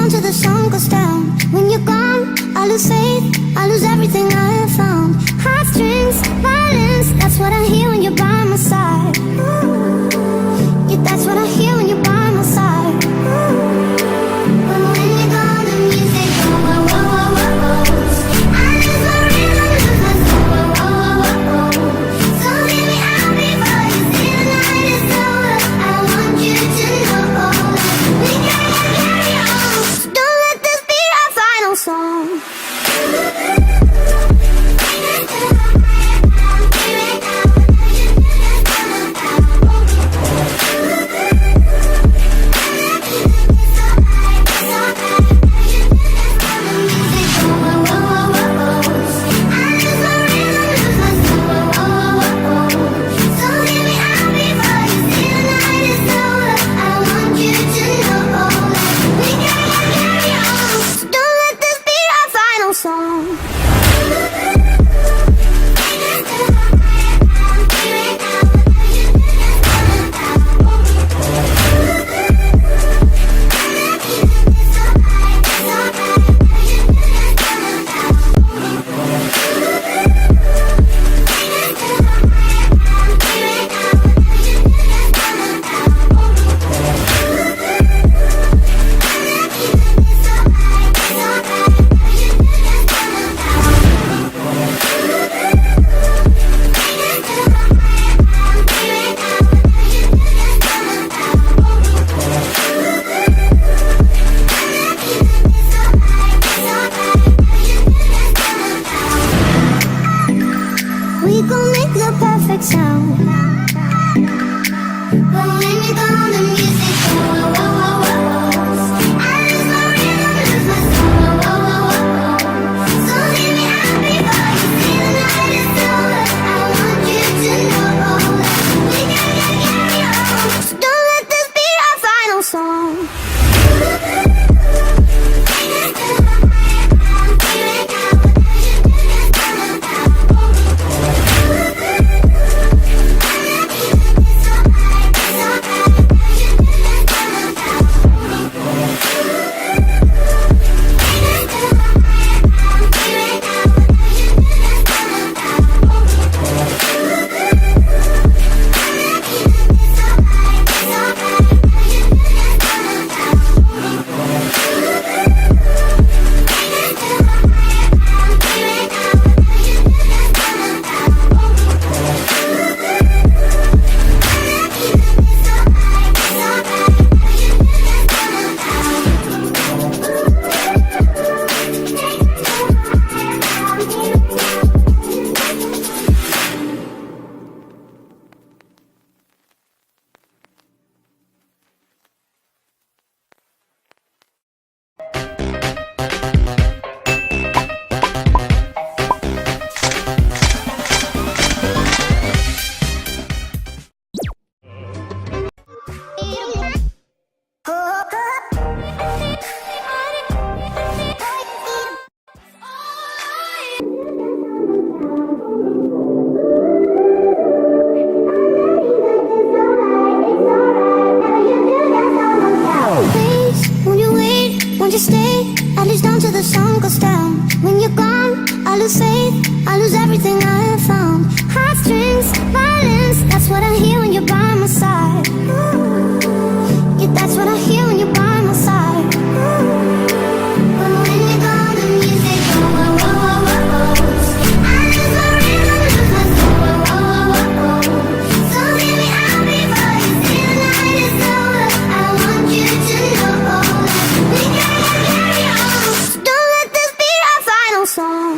down till the sun goes down. When you're gone, I lose faith, I lose everything I have found. Heartstrings, violence, that's what I hear when you're by my side. Yeah, that's what I hear when you're by my side. But when you're gone, the music goes, whoa, whoa, whoa, whoa, whoa. I lose my rhythm, lose my soul, whoa, whoa, whoa, whoa. So hear me out before you see the night is over. I want you to know we gotta carry on. So don't let this be our final song. We gon' make the perfect sound. But when you're gone, the music goes, whoa, whoa, whoa, whoa. I lose my rhythm, lose my soul, whoa, whoa, whoa, whoa. So hear me out before you see the night is over. I want you to know we gotta carry on. So don't let this be our final song. Won't you stay, at least down till the sun goes down. When you're gone, I lose faith, I lose everything I have found. Heartstrings, violence, that's what I hear when you're by my side. Yeah, that's what I hear when you're by my side. But when you're gone, the music goes, whoa, whoa, whoa, whoa. I lose my rhythm, lose my soul, whoa, whoa, whoa, whoa. So hear me out before you see the night is over. I want you to know we gotta carry on. So don't let this be our final song.